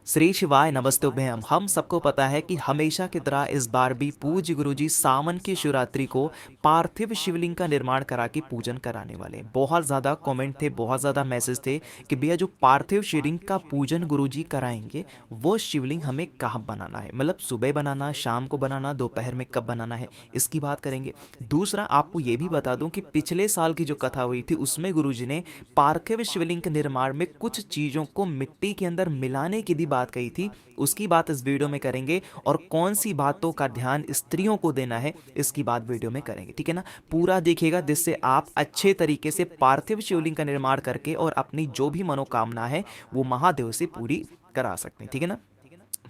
श्री शिवाय नमस्तुभ्यम। हम सबको पता है कि हमेशा की तरह इस बार भी पूज्य गुरुजी सावन की शिवरात्रि को पार्थिव शिवलिंग का निर्माण करा के पूजन कराने वाले हैं। बहुत ज़्यादा कमेंट थे, बहुत ज़्यादा मैसेज थे कि भैया जो पार्थिव शिवलिंग का पूजन गुरुजी कराएंगे वो शिवलिंग हमें कहाँ बनाना है, मतलब सुबह बनाना, शाम को बनाना, दोपहर में कब बनाना है, इसकी बात करेंगे। दूसरा आपको ये भी बता दूं कि पिछले साल की जो कथा हुई थी उसमें गुरुजी ने पार्थिव शिवलिंग के निर्माण में कुछ चीज़ों को मिट्टी के अंदर मिलाने की भी बात कही थी। उसकी बात इस वीडियो में करेंगे और कौन सी बातों का ध्यान स्त्रियों को देना है इसकी बात वीडियो में करेंगे, ठीक है ना। पूरा देखिएगा जिससे आप अच्छे तरीके से पार्थिव शिवलिंग का निर्माण करके और अपनी जो भी मनोकामना है वो महादेव से पूरी करा सकते हैं, ठीक है ना।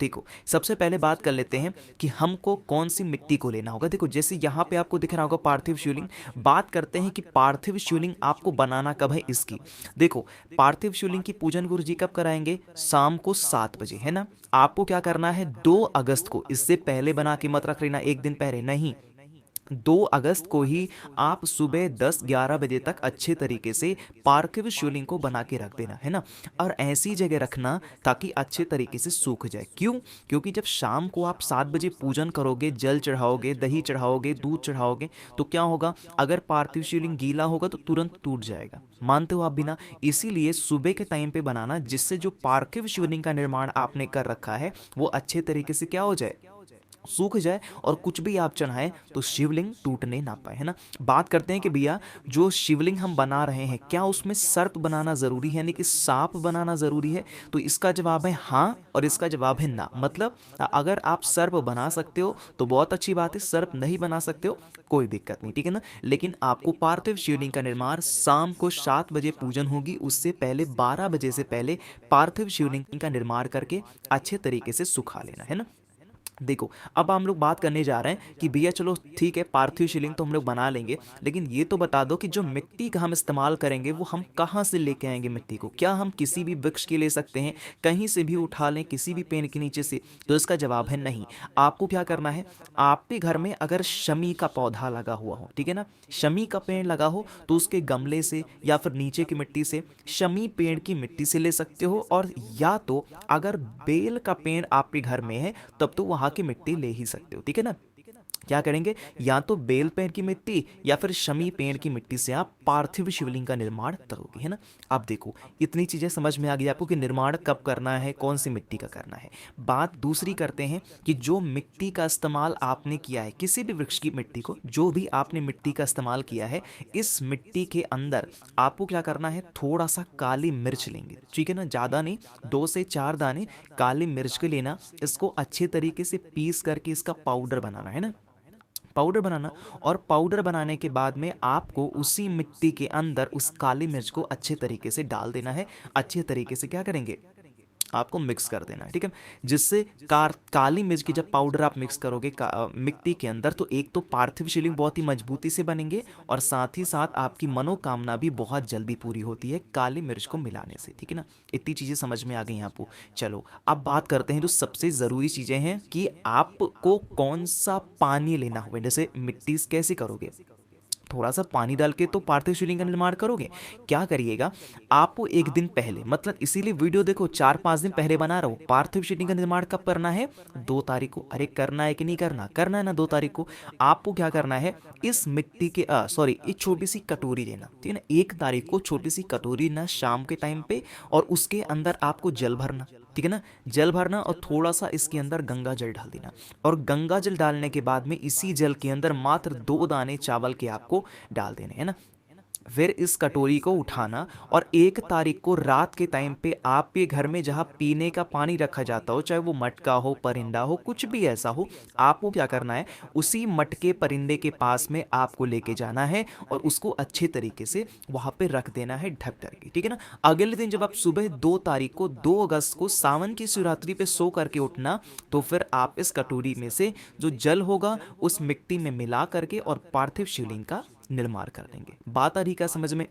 देखो, सबसे पहले बात कर लेते हैं कि हमको कौन सी मिट्टी को लेना होगा। देखो, जैसे यहाँ पे आपको दिख रहा होगा पार्थिव शिवलिंग। बात करते हैं कि पार्थिव शिवलिंग आपको बनाना कब है इसकी। देखो, पार्थिव शिवलिंग की पूजन गुरु जी कब कराएंगे? शाम को 7 बजे, है ना। आपको क्या करना है, 2 अगस्त को, इससे पहले बना के मत रख लेना, एक दिन पहले नहीं। 2 अगस्त को ही आप सुबह 10-11 बजे तक अच्छे तरीके से पार्थिव शिवलिंग को बना के रख देना, है ना। और ऐसी जगह रखना ताकि अच्छे तरीके से सूख जाए। क्यों? क्योंकि जब शाम को आप 7 बजे पूजन करोगे, जल चढ़ाओगे, दही चढ़ाओगे, दूध चढ़ाओगे, तो क्या होगा, अगर पार्थिव शिवलिंग गीला होगा तो तुरंत टूट जाएगा। मानते हो आप बिना? इसीलिए सुबह के टाइम पे बनाना, जिससे जो पार्थिव शिवलिंग का निर्माण आपने कर रखा है वो अच्छे तरीके से क्या हो जाए, सूख जाए, और कुछ भी आप चढ़ाएं तो शिवलिंग टूटने ना पाए, है ना। बात करते हैं कि भैया जो शिवलिंग हम बना रहे हैं क्या उसमें सर्प बनाना ज़रूरी है, यानी कि सांप बनाना ज़रूरी है? तो इसका जवाब है हाँ, और इसका जवाब है ना। मतलब अगर आप सर्प बना सकते हो तो बहुत अच्छी बात है, सर्प नहीं बना सकते हो कोई दिक्कत नहीं, ठीक है ना। लेकिन आपको पार्थिव शिवलिंग का निर्माण शाम को 7 बजे पूजन होगी, उससे पहले 12 बजे से पहले पार्थिव शिवलिंग का निर्माण करके अच्छे तरीके से सुखा लेना, है ना। देखो, अब हम लोग बात करने जा रहे हैं कि भैया चलो ठीक है, पार्थिव शिवलिंग तो हम लोग बना लेंगे, लेकिन ये तो बता दो कि जो मिट्टी का हम इस्तेमाल करेंगे वो हम कहाँ से लेके आएंगे मिट्टी को? क्या हम किसी भी वृक्ष की ले सकते हैं, कहीं से भी उठा लें, किसी भी पेड़ के नीचे से? तो इसका जवाब है नहीं। आपको क्या करना है, आपके घर में अगर शमी का पौधा लगा हुआ हो, ठीक है ना, शमी का पेड़ लगा हो तो उसके गमले से या फिर नीचे की मिट्टी से, शमी पेड़ की मिट्टी से ले सकते हो। और या तो अगर बेल का पेड़ आपके घर में है तब तो वहाँ की मिट्टी ले ही सकते हो, ठीक है ना। क्या करेंगे, या तो बेल पेड़ की मिट्टी या फिर शमी पेड़ की मिट्टी से आप पार्थिव शिवलिंग का निर्माण करोगे, है ना। अब देखो, इतनी चीज़ें समझ में आ गई आपको कि निर्माण कब करना है, कौन सी मिट्टी का करना है। बात दूसरी करते हैं कि जो मिट्टी का इस्तेमाल आपने किया है, किसी भी वृक्ष की मिट्टी को जो भी आपने मिट्टी का इस्तेमाल किया है, इस मिट्टी के अंदर आपको क्या करना है, थोड़ा सा काली मिर्च लेंगे, ठीक है ना, ज़्यादा नहीं, 2 से 4 दाने काली मिर्च के लेना। इसको अच्छे तरीके से पीस करके इसका पाउडर बनाना, है ना, पाउडर बनाना। और पाउडर बनाने के बाद में आपको उसी मिट्टी के अंदर उस काली मिर्च को अच्छे तरीके से डाल देना है। अच्छे तरीके से क्या करेंगे, आपको मिक्स कर देना है, ठीक है। जिससे काली मिर्च की जब पाउडर आप मिक्स करोगे मिट्टी के अंदर, तो एक तो पार्थिव शिवलिंग बहुत ही मजबूती से बनेंगे और साथ ही साथ आपकी मनोकामना भी बहुत जल्दी पूरी होती है काली मिर्च को मिलाने से, ठीक है ना। इतनी चीज़ें समझ में आ गई आपको। चलो, अब बात करते हैं जो सबसे ज़रूरी चीज़ें हैं कि आपको कौन सा पानी लेना होगा। जैसे मिट्टी कैसे करोगे, थोड़ा सा पानी डाल के तो पार्थिव शिवलिंग का निर्माण करोगे। क्या करिएगा, आपको एक दिन पहले, मतलब इसीलिए वीडियो देखो 4-5 दिन पहले बना रहा हूँ। पार्थिव शिवलिंग का निर्माण कब करना है, 2 तारीख को। अरे करना है कि नहीं करना, करना है ना 2 तारीख को। आपको क्या करना है, इस मिट्टी के सॉरी, एक छोटी सी कटोरी लेना, ठीक है ना। 1 तारीख को छोटी सी कटोरी ना, शाम के टाइम पे, और उसके अंदर आपको जल भरना, ठीक है ना, जल भरना, और थोड़ा सा इसके अंदर गंगा जल डाल देना। और गंगा जल डालने के बाद में इसी जल के अंदर मात्र 2 दाने चावल के आपको डाल देने, है ना। फिर इस कटोरी को उठाना, और 1 तारीख को रात के टाइम पे आपके घर में जहाँ पीने का पानी रखा जाता हो, चाहे वो मटका हो, परिंदा हो, कुछ भी ऐसा हो, आपको क्या करना है, उसी मटके परिंदे के पास में आपको लेके जाना है और उसको अच्छे तरीके से वहाँ पे रख देना है ढक करके, ठीक है ना। अगले दिन जब आप सुबह 2 तारीख को, 2 अगस्त को सावन की शिवरात्रि पे सो करके उठना, तो फिर आप इस कटोरी में से जो जल होगा उस मिट्टी में मिला करके और पार्थिव शिवलिंग का निर्माण कर देंगे। बात आ रही क्या समझ में?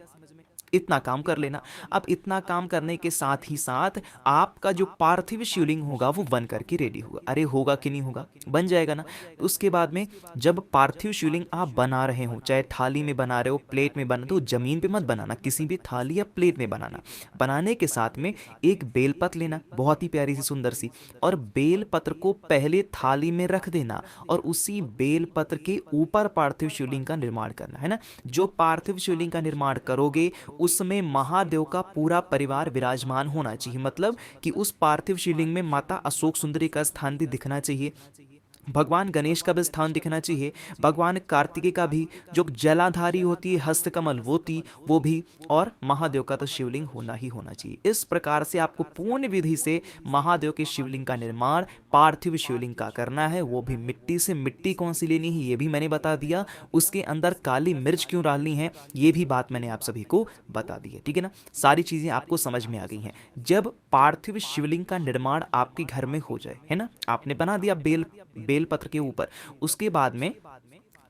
इतना काम कर लेना। अब इतना काम करने के साथ ही साथ आपका जो पार्थिव शिवलिंग होगा वो बन करके रेडी होगा। अरे होगा कि नहीं होगा, बन जाएगा ना। तो उसके बाद में जब पार्थिव शिवलिंग आप बना रहे हो, चाहे थाली में बना रहे हो, प्लेट में बना, तो जमीन पे मत बनाना, किसी भी थाली या प्लेट में बनाना। बनाने के साथ में एक बेलपत्र लेना, बहुत ही प्यारी सी सुंदर सी, और बेलपत्र को पहले थाली में रख देना और उसी बेलपत्र के ऊपर पार्थिव शिवलिंग का निर्माण करना है ना। जो पार्थिव शिवलिंग का निर्माण करोगे उसमें महादेव का पूरा परिवार विराजमान होना चाहिए, मतलब कि उस पार्थिव शिवलिंग में माता अशोक सुंदरी का स्थान भी दिखना चाहिए, भगवान गणेश का भी स्थान दिखना चाहिए, भगवान कार्तिकेय का भी, जो जलाधारी होती है हस्तकमल वो भी, और महादेव का तो शिवलिंग होना ही होना चाहिए। इस प्रकार से आपको पूर्ण विधि से महादेव के शिवलिंग का निर्माण पार्थिव शिवलिंग का करना है। वो भी मिट्टी से। मिट्टी कौन सी लेनी है ये भी मैंने बता दिया, उसके अंदर काली मिर्च क्यों डालनी है ये भी बात मैंने आप सभी को बता दी है, ठीक है ना। सारी चीजें आपको समझ में आ गई हैं। जब पार्थिव शिवलिंग का निर्माण आपके घर में हो जाए, है ना, आपने बना दिया बेलपत्र के ऊपर, उसके बाद में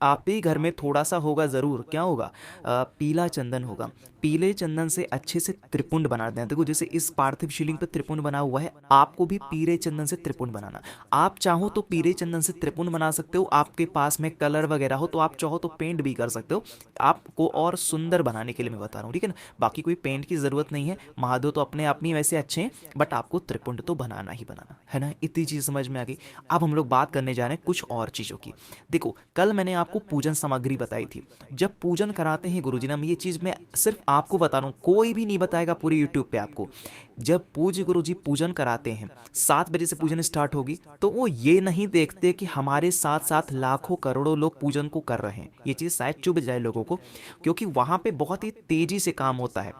आपके घर में थोड़ा सा होगा जरूर, क्या होगा, पीला चंदन होगा। पीले चंदन से अच्छे से त्रिपुंड बना दें। देखो जैसे इस पार्थिव शिवलिंग पर त्रिपुंड बना हुआ है, आपको भी पीले चंदन से त्रिपुंड बनाना। आप चाहो तो पीले चंदन से त्रिपुंड बना सकते हो, आपके पास में कलर वगैरह हो तो आप चाहो तो पेंट भी कर सकते हो, आपको और सुंदर बनाने के लिए मैं बता रहा हूँ, ठीक है ना। बाकी कोई पेंट की जरूरत नहीं है, महादेव तो अपने आप में वैसे अच्छे हैं, बट आपको त्रिपुंड तो बनाना ही बनाना है ना। इतनी चीज समझ में आ गई। अब हम लोग बात करने जा रहे हैं कुछ और चीजों की। देखो कल मैंने आपको पूजन सामग्री बताई थी। जब पूजन कराते हैं गुरुजी ने, ये चीज मैं सिर्फ आपको बता रहा हूँ, कोई भी नहीं बताएगा पूरे यूट्यूब पे आपको। जब पूज्य गुरुजी पूजन कराते हैं, 7 बजे से पूजन स्टार्ट होगी, तो वो ये नहीं देखते कि हमारे साथ साथ लाखों करोड़ों लोग पूजन को कर रहे हैं। ये चीज शायद चुभ जाए लोगों को, क्योंकि वहां पे बहुत ही तेजी से काम होता है,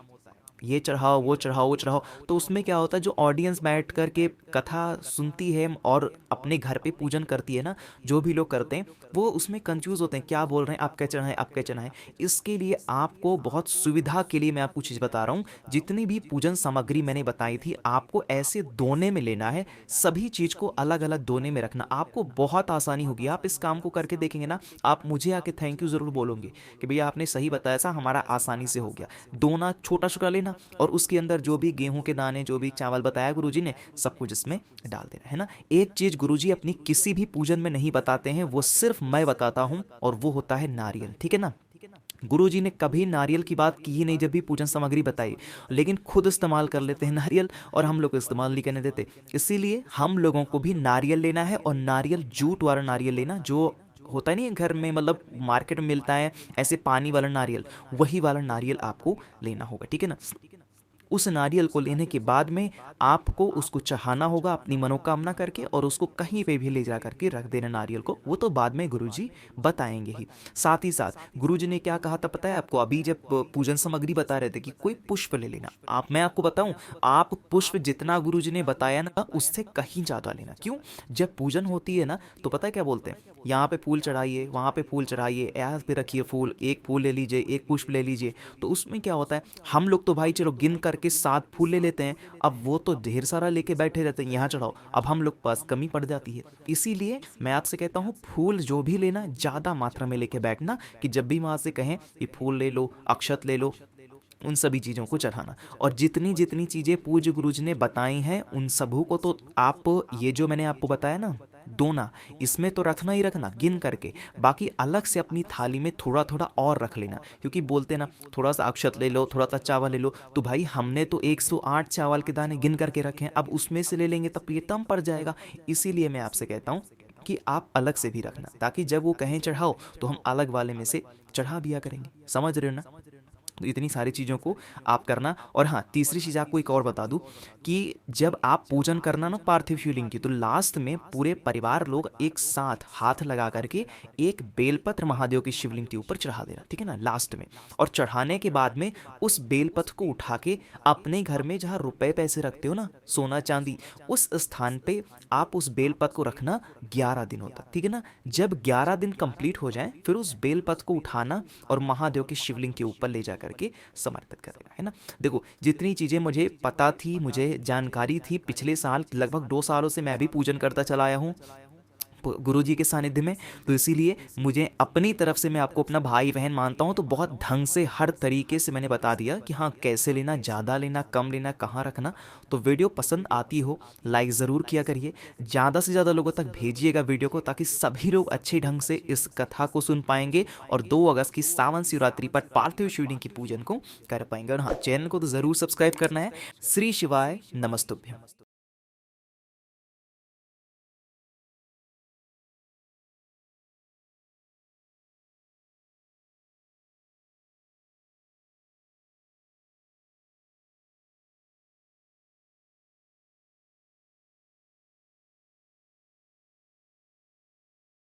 ये चढ़ाओ वो चढ़ाओ वो चढ़ाओ। तो उसमें क्या होता है, जो ऑडियंस बैठ कर के कथा सुनती है और अपने घर पे पूजन करती है ना, जो भी लोग करते हैं वो उसमें कंफ्यूज होते हैं, क्या बोल रहे हैं, आप क्या चढ़ाएं, आप क्या चढ़ाएं। इसके लिए आपको बहुत सुविधा के लिए मैं आपको चीज़ बता रहा हूँ, जितनी भी पूजन सामग्री मैंने बताई थी आपको ऐसे दोने में लेना है, सभी चीज़ को अलग अलग दोने में रखना, आपको बहुत आसानी होगी। आप इस काम को करके देखेंगे ना, आप मुझे आके थैंक यू ज़रूर बोलोगे कि भैया आपने सही बताया, सा हमारा आसानी से हो गया। दोना छोटा छोटा लेना और उसके अंदर जो भी गेहूं के दाने, जो भी चावल बताया गुरुजी ने, सब कुछ इसमें डाल देना है ना। एक चीज गुरुजी अपनी किसी भी पूजन में नहीं बताते हैं, वो सिर्फ मैं बताता हूं, और वो होता है नारियल, ठीक है ना। गुरुजी ने कभी नारियल की बात की ही नहीं जब भी पूजन सामग्री बताई, लेकिन खुद इस्तेमाल कर लेते हैं नारियल, और हम लोग को इस्तेमाल नहीं करने देते। इसीलिए हम लोगों को भी नारियल लेना है, और नारियल जूट वाला नारियल लेना, जो होता नहीं है घर में, मतलब मार्केट में मिलता है ऐसे पानी वाला नारियल, वही वाला नारियल आपको लेना होगा, ठीक है ना। उस नारियल को लेने के बाद में आपको उसको चढ़ाना होगा अपनी मनोकामना करके, और उसको कहीं पे भी ले जा करके रख देना नारियल को, वो तो बाद में गुरुजी बताएंगे ही। साथ ही साथ गुरुजी ने क्या कहा था पता है आपको, अभी जब पूजन सामग्री बता रहे थे कि कोई पुष्प ले लेना, आप, मैं आपको बताऊं, आप पुष्प जितना गुरुजी ने बताया ना उससे कहीं ज़्यादा लेना। क्यों? जब पूजन होती है ना तो पता है क्या बोलते हैं, यहाँ पे फूल चढ़ाइए, वहाँ पे फूल चढ़ाइए, यहाँ पे रखिए फूल, एक फूल ले लीजिए, एक पुष्प ले लीजिए। तो उसमें क्या होता है, हम लोग तो भाई चलो गिन करके 7 फूल ले लेते हैं, अब वो तो ढेर सारा लेके बैठे रहते हैं, यहाँ चढ़ाओ, अब हम लोग पास कमी पड़ जाती है। इसीलिए मैं आपसे कहता हूँ फूल जो भी लेना ज़्यादा मात्रा में लेके बैठना, कि जब भी वहाँ से कहें कि फूल ले लो, अक्षत ले लो, उन सभी चीज़ों को चढ़ाना। और जितनी जितनी चीज़ें पूज्य गुरुजी ने बताई हैं उन सबों को तो आप, ये जो मैंने आपको बताया ना दोना, इसमें तो रखना ही रखना गिन करके, बाकी अलग से अपनी थाली में थोड़ा थोड़ा और रख लेना। क्योंकि बोलते ना थोड़ा सा अक्षत ले लो, थोड़ा सा चावल ले लो, तो भाई हमने तो 108 चावल के दाने गिन करके रखे हैं, अब उसमें से ले लेंगे तब ये कम पड़ जाएगा। इसीलिए मैं आपसे कहता हूँ कि आप अलग से भी रखना, ताकि जब वो कहें चढ़ाओ तो हम अलग वाले में से चढ़ा दिया करेंगे। समझ रहे हो ना। तो इतनी सारी चीज़ों को आप करना। और हाँ, तीसरी चीज़ आपको एक और बता दूं कि जब आप पूजन करना ना पार्थिव शिवलिंग की, तो लास्ट में पूरे परिवार लोग एक साथ हाथ लगा करके एक बेलपत्र महादेव की शिवलिंग के ऊपर चढ़ा देना, ठीक है ना, लास्ट में। और चढ़ाने के बाद में उस बेलपत्र को उठा के अपने घर में जहाँ रुपए पैसे रखते हो ना, सोना चांदी, उस स्थान पे आप उस बेलपत्र को रखना 11 दिन होता, ठीक है ना। जब 11 दिन कंप्लीट हो जाए फिर उस बेलपत्र को उठाना और महादेव की शिवलिंग के ऊपर ले जा करके समर्पित कर देना, है ना। देखो जितनी चीज़ें मुझे पता थी, मुझे जानकारी थी, पिछले साल लगभग 2 सालों से मैं भी पूजन करता चला आया हूँ, गुरुजी के सानिध्य में। तो इसीलिए मुझे अपनी तरफ से, मैं आपको अपना भाई बहन मानता हूँ, तो बहुत ढंग से हर तरीके से मैंने बता दिया कि हाँ कैसे लेना, ज़्यादा लेना, कम लेना, कहाँ रखना। तो वीडियो पसंद आती हो लाइक ज़रूर किया करिए, ज़्यादा से ज़्यादा लोगों तक भेजिएगा वीडियो को, ताकि सभी लोग अच्छे ढंग से इस कथा को सुन पाएंगे और 2 अगस्त की सावन शिवरात्रि पर पार्थिव शिवलिंग की पूजन को कर पाएंगे। और हाँ, चैनल को तो ज़रूर सब्सक्राइब करना है। श्री शिवाय नमस्तुभ्यम।